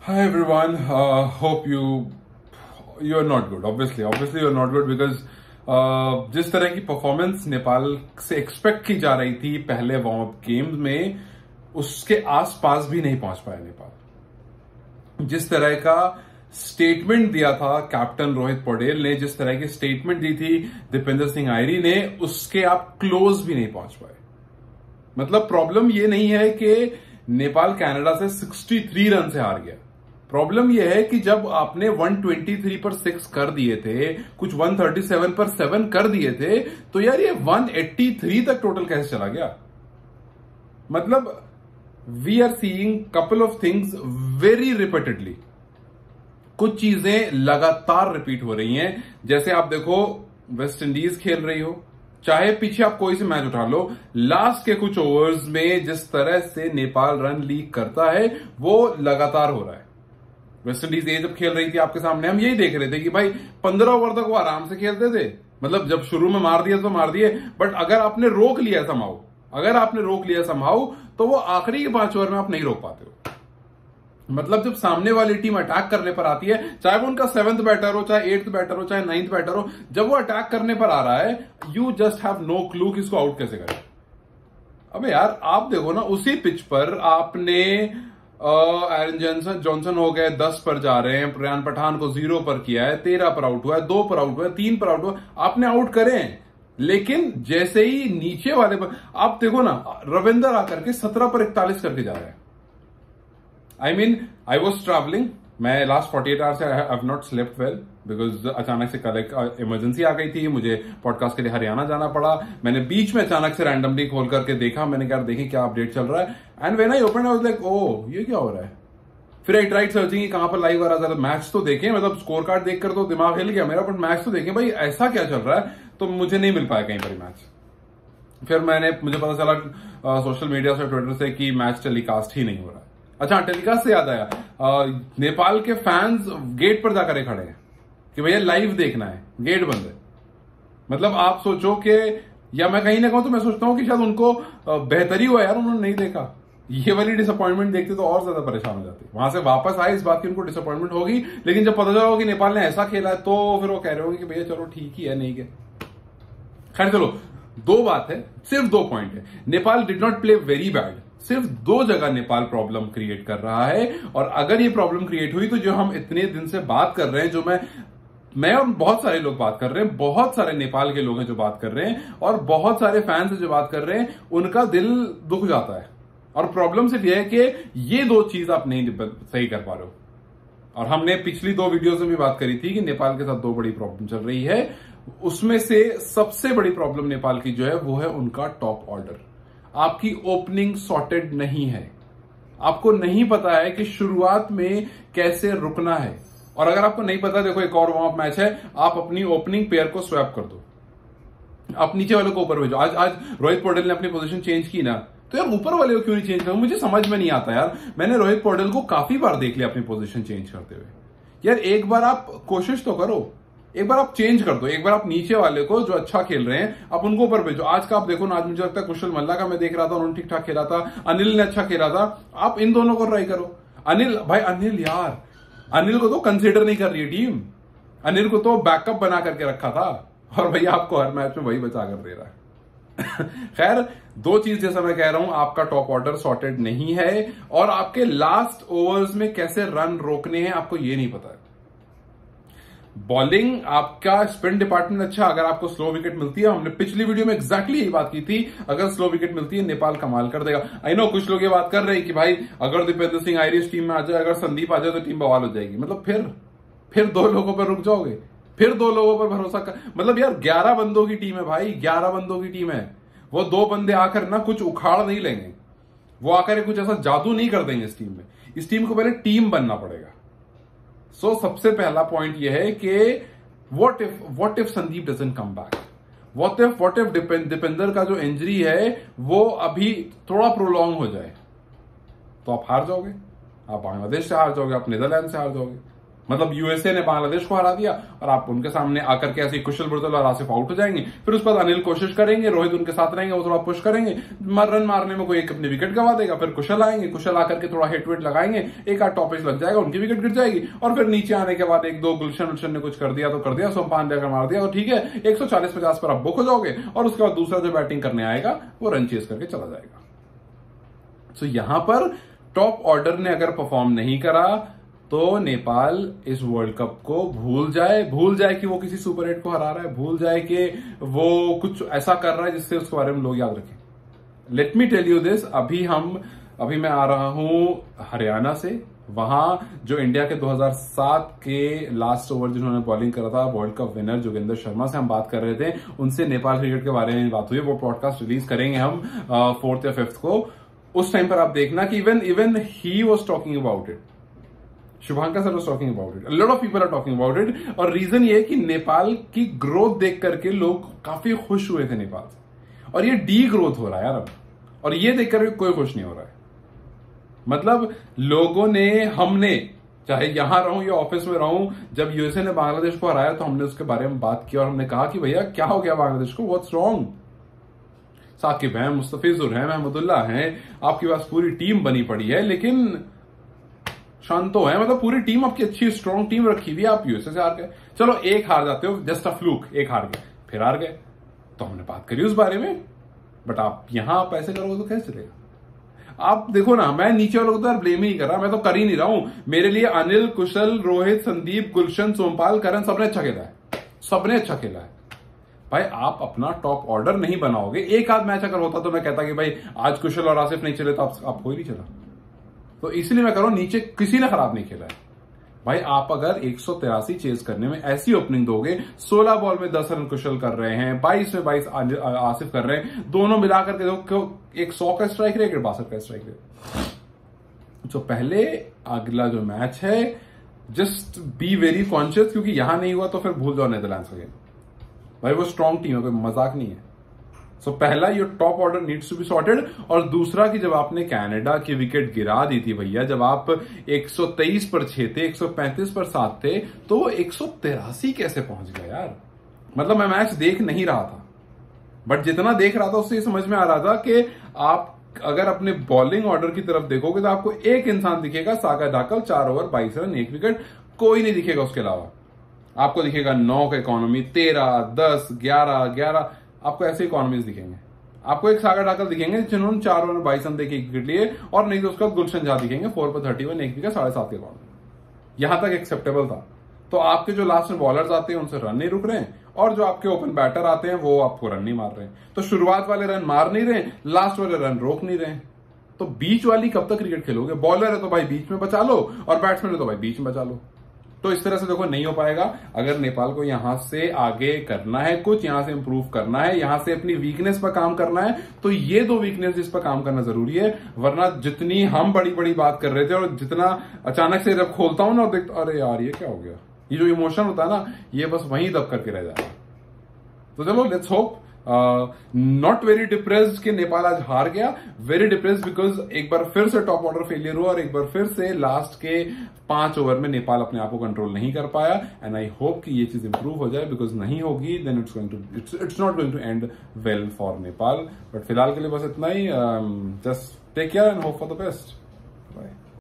Hi everyone. Hope you are not good. Obviously you are not good because जिस तरह की performance Nepal से expect की जा रही थी पहले वार्म अप गेम्स में, उसके आसपास भी नहीं पहुंच पाया नेपाल। जिस तरह का स्टेटमेंट दिया था कैप्टन रोहित पौडेल ने, जिस तरह की स्टेटमेंट दी थी दीपेंद्र सिंह आयरी ने, उसके आप क्लोज भी नहीं पहुंच पाए। मतलब प्रॉब्लम ये नहीं है कि नेपाल कनाडा से 63 रन से हार गया। प्रॉब्लम यह है कि जब आपने 123 पर 6 कर दिए थे, कुछ 137 पर 7 कर दिए थे, तो यार ये 183 तक टोटल कैसे चला गया। मतलब we are seeing couple of things very repeatedly. कुछ चीजें लगातार रिपीट हो रही हैं। जैसे आप देखो, वेस्ट इंडीज खेल रही हो, चाहे पीछे आप कोई से मैच उठा लो, लास्ट के कुछ ओवर्स में जिस तरह से नेपाल रन लीक करता है वो लगातार हो रहा है। वेस्ट इंडीज ये जब खेल रही थी आपके सामने, हम यही देख रहे थे कि भाई 15 ओवर तक वो आराम से खेलते थे। मतलब जब शुरू में मार दिया तो मार दिए, बट अगर आपने रोक लिया समहाउ, तो वो आखिरी के 5 ओवर में आप नहीं रोक पाते हो। मतलब जब सामने वाली टीम अटैक करने पर आती है, चाहे वो उनका 7th बैटर हो, चाहे 8th बैटर हो, चाहे 9th बैटर हो, जब वो अटैक करने पर आ रहा है, you just have no clue कि इसको आउट कैसे करें। अबे यार आप देखो ना, उसी पिच पर आपने एरन जॉनसन हो गए 10 पर जा रहे हैं, प्रयान पठान को 0 पर किया है, 13 पर आउट हुआ है, 2 पर आउट हुआ है, 3 पर आउट हुआ, आपने आउट करें। लेकिन जैसे ही नीचे वाले पर आप देखो ना, रविंदर आकर के 17 पर 41 करके जा रहे हैं। आई वॉज ट्रैवलिंग, मैं लास्ट 48 आवर्स से I have not slept well because अचानक से कल एक इमरजेंसी आ गई थी, मुझे पॉडकास्ट के लिए हरियाणा जाना पड़ा। मैंने बीच में अचानक से रैंडमली खोल करके देखा, मैंने कहा देखें क्या अपडेट चल रहा है, and when I open I was like oh ये क्या हो रहा है। फिर आई ट्राइड सर्चिंग कहां पर लाइव आ रहा था, मैच तो देखें, मतलब स्कोर कार्ड देखकर तो दिमाग हिल गया मेरा, बट मैच तो देखें भाई ऐसा क्या चल रहा है। तो मुझे नहीं मिल पाया कहीं पर मैच। फिर मुझे पता चला सोशल मीडिया से, ट्विटर से, कि मैच टेलीकास्ट ही नहीं हो रहा है। अच्छा, टेलीकास्ट से याद आया, नेपाल के फैंस गेट पर जाकर खड़े हैं कि भैया लाइव देखना है, गेट बंद है। मतलब आप सोचो कि, या मैं कहीं ना कहूं तो मैं सोचता हूं कि शायद उनको बेहतरी हुआ यार उन्होंने नहीं देखा। ये वाली डिसअपॉइंटमेंट देखते तो और ज्यादा परेशान हो जाते। वहां से वापस आए, इस बात की उनको डिसअपॉइंटमेंट होगी, लेकिन जब पता चला कि नेपाल ने ऐसा खेला है, तो फिर वो कह रहे होंगे कि भैया चलो ठीक ही है, नहीं के। खैर चलो, दो बात है, सिर्फ 2 पॉइंट है। Nepal did not play very bad, सिर्फ 2 जगह नेपाल प्रॉब्लम क्रिएट कर रहा है। और अगर ये प्रॉब्लम क्रिएट हुई तो जो हम इतने दिन से बात कर रहे हैं, जो मैं और बहुत सारे लोग बात कर रहे हैं, बहुत सारे नेपाल के लोग हैं जो बात कर रहे हैं, और बहुत सारे फैंस हैं जो बात कर रहे हैं, उनका दिल दुख जाता है। और प्रॉब्लम सिर्फ यह है कि ये 2 चीज आप नहीं सही कर पा रहे हो। और हमने पिछली 2 वीडियोस में भी बात करी थी कि नेपाल के साथ 2 बड़ी प्रॉब्लम चल रही है। उसमें से सबसे बड़ी प्रॉब्लम नेपाल की जो है वो है उनका टॉप ऑर्डर। आपकी ओपनिंग सॉर्टेड नहीं है। आपको नहीं पता है कि शुरुआत में कैसे रुकना है। और अगर आपको नहीं पता, देखो एक और वार्म अप मैच है, आप अपनी ओपनिंग पेयर को स्वैप कर दो, आप नीचे वाले को ऊपर भेजो। आज रोहित पौडेल ने अपनी पोजीशन चेंज की ना, तो यार ऊपर वाले को क्यों नहीं चेंज करो, मुझे समझ में नहीं आता यार। मैंने रोहित पौडेल को काफी बार देख लिया अपनी पोजीशन चेंज करते हुए। यार एक बार आप कोशिश तो करो, एक बार आप चेंज कर दो, एक बार आप नीचे वाले को जो अच्छा खेल रहे हैं आप उनको ऊपर भेजो। आज का आप देखो ना, आज मुझे लगता है कुशल मल्ला का मैं देख रहा था, उन्होंने ठीक ठाक खेला था, अनिल ने अच्छा खेला था, आप इन दोनों को ट्राई करो। अनिल यार, अनिल को तो कंसीडर नहीं कर रही है टीम, अनिल को तो बैकअप बना करके रखा था, और भैया आपको हर मैच में वही बचा कर दे रहा है। खैर 2 चीज जैसा मैं कह रहा हूं, आपका टॉप ऑर्डर सॉर्टेड नहीं है, और आपके लास्ट ओवर्स में कैसे रन रोकने हैं आपको ये नहीं पता है। बॉलिंग, आपका स्पिन डिपार्टमेंट अच्छा, अगर आपको स्लो विकेट मिलती है, हमने पिछली वीडियो में एग्जैक्टली यही बात की थी, अगर स्लो विकेट मिलती है नेपाल कमाल कर देगा। आई नो कुछ लोग ये बात कर रहे हैं कि भाई अगर दीपेंद्र सिंह आयरी टीम में आ जाए, अगर संदीप आ जाए तो टीम बवाल हो जाएगी। मतलब फिर 2 लोगों पर रुक जाओगे, फिर 2 लोगों पर भरोसा कर। मतलब यार 11 बंदों की टीम है भाई, 11 बंदों की टीम है। वो 2 बंदे आकर ना कुछ उखाड़ नहीं लेंगे, वो आकर कुछ ऐसा जादू नहीं कर देंगे इस टीम में। इस टीम को पहले टीम बनना पड़ेगा। सो सबसे पहला पॉइंट यह है कि what if Sandeep doesn't come back, what if Deependra का जो इंजरी है वो अभी थोड़ा प्रोलॉन्ग हो जाए, तो आप हार जाओगे, आप बांग्लादेश से हार जाओगे, आप नीदरलैंड से हार जाओगे। मतलब यूएसए ने बांग्लादेश को हरा दिया और आप उनके सामने आकर के ऐसे कुशल बुर्दल और आसिफ आउट हो जाएंगे। फिर उसके बाद अनिल कोशिश करेंगे, रोहित उनके साथ रहेंगे, वो थोड़ा पुश करेंगे, रन मारने में कोई एक अपनी विकेट गवा देगा, फिर कुशल आएंगे, कुशल आकर के थोड़ा हिट विट लगाएंगे, एक आध टॉपिस लग जाएगा, उनकी विकेट गिर जाएगी और फिर नीचे आने के बाद एक दो गुलशन ने कुछ कर दिया तो कर दिया, सोमपान अगर मार दिया तो ठीक है, 140-50 पर आप बुक हो जाओगे और उसके बाद दूसरा जो बैटिंग करने आएगा वो रन चेस करके चला जाएगा। तो यहां पर टॉप ऑर्डर ने अगर परफॉर्म नहीं करा तो नेपाल इस वर्ल्ड कप को भूल जाए कि वो किसी सुपर 8 को हरा रहा है, भूल जाए कि वो कुछ ऐसा कर रहा है जिससे उसके बारे में लोग याद रखें। Let me tell you this, अभी मैं आ रहा हूं हरियाणा से, वहां जो इंडिया के 2007 के लास्ट ओवर जिन्होंने बॉलिंग करा था, world cup winner Joginder Sharma से हम बात कर रहे थे, उनसे नेपाल क्रिकेट के बारे में बात हुई। वो पॉडकास्ट रिलीज करेंगे हम 4th या 5th को। उस टाइम पर आप देखना कि even he was talking about it, Shubhankar sir was talking about it, lot of people are talking about it. और रीजन ये है कि नेपाल की ग्रोथ देख करके लोग काफी खुश हुए थे नेपाल से, और ये डी ग्रोथ हो रहा है यार अब, और ये देख करके कोई खुश नहीं हो रहा है। मतलब लोगों ने, हमने, चाहे यहां रहूं या ऑफिस में रहूं, जब यूएसए ने बांग्लादेश को हराया तो हमने उसके बारे में बात की और हमने कहा कि भैया क्या हो गया बांग्लादेश को, व्हाट्स रॉन्ग। साकिब हैं, मुस्तफिजुर हैं, महमूदुल्लाह हैं, आपके पास पूरी टीम बनी पड़ी है, लेकिन शांतो है, मतलब पूरी टीम आपकी अच्छी स्ट्रॉन्ग टीम रखी हुई है, आप यूएसए से हार गए। चलो एक हार जाते हो, जस्ट अ फ्लूक, एक हार गए फिर हार गए, तो हमने बात करी उस बारे में। बट आप यहां आप ऐसे करोगे तो कैसे चलेगा? आप देखो ना, मैं नीचे वालों को तो ब्लेम ही कर रहा, मैं तो कर ही नहीं रहा हूं। मेरे लिए अनिल, कुशल, रोहित, संदीप, गुलशन, सोमपाल, करण सबने अच्छा खेला है, सबने अच्छा खेला है। भाई आप अपना टॉप ऑर्डर नहीं बनाओगे। एक आध मैच अगर होता तो मैं कहता कि भाई आज कुशल और आसिफ नहीं चले तो आप कोई नहीं चला, तो इसलिए मैं कह रहा हूं नीचे किसी ने खराब नहीं खेला है। भाई आप अगर 183 चेज करने में ऐसी ओपनिंग दोगे, 16 बॉल में 10 रन कुशल कर रहे हैं, 22 में 22 आसिफ कर रहे हैं, दोनों मिलाकर के देखो, एक 100 का स्ट्राइक रेट, 62 का स्ट्राइक रेट। तो पहले अगला जो मैच है, जस्ट बी वेरी कॉन्शियस, क्योंकि यहां नहीं हुआ तो फिर भूल जाओ नेदरलैंड्स का गेम। भाई वो स्ट्रॉन्ग टीम है, कोई मजाक नहीं है। सो पहला your top order needs to be sorted, और दूसरा कि जब आपने कनाडा की विकेट गिरा दी थी भैया, जब आप 123 पर 6 थे, 135 पर 7 थे, तो वो 183 कैसे पहुंच गया यार? मतलब मैं मैच देख नहीं रहा था, बट जितना देख रहा था उससे समझ में आ रहा था कि आप अगर अपने बॉलिंग ऑर्डर की तरफ देखोगे तो आपको एक इंसान दिखेगा, सागर धाकल, 4 ओवर 22 रन 1 विकेट, कोई नहीं दिखेगा उसके अलावा। आपको दिखेगा 9 का इकोनॉमी, 13, 10, 11, आपको ऐसे इकोनॉमीज दिखेंगे। आपको एक सागर ठाकर दिखेंगे जिन्होंने 4 ओवर 22 रन देके विकेट लिए, और नहीं तो उसका गुलशन झा दिखेंगे 4 पर 31 1 विकेट 7.5 के इकोनॉमी। यहां तक एक्सेप्टेबल था। तो आपके जो लास्ट में बॉलर्स आते हैं उनसे रन नहीं रुक रहे हैं, और जो आपके ओपन बैटर आते हैं वो आपको रन नहीं मार रहे हैं। तो शुरुआत वाले रन मार नहीं रहे, लास्ट वाले रन रोक नहीं रहे। तो बीच वाली कब तक क्रिकेट खेलोगे? बॉलर है तो भाई बीच में बचा लो, और बैट्समैन है तो भाई बीच में बचा लो। तो इस तरह से देखो नहीं हो पाएगा। अगर नेपाल को यहां से आगे करना है, कुछ यहां से इंप्रूव करना है, यहां से अपनी वीकनेस पर काम करना है, तो ये 2 वीकनेस इस पर काम करना जरूरी है। वरना जितनी हम बड़ी बड़ी बात कर रहे थे, और जितना अचानक से जब खोलता हूं ना और देखता अरे यार ये क्या हो गया, ये जो इमोशन होता है ना, ये बस वहीं दब करके रह जाएगा। तो चलो let's hope. Not very depressed कि नेपाल आज हार गया, वेरी डिप्रेस्ड बिकॉज एक बार फिर से टॉप ऑर्डर फेलियर हुआ, और एक बार फिर से लास्ट के 5 ओवर में नेपाल अपने आप को कंट्रोल नहीं कर पाया। एंड आई होप कि ये चीज इंप्रूव हो जाए, बिकॉज नहीं होगी then it's not going to end well for Nepal. But फिलहाल के लिए बस इतना ही। Just take care and hope for the best.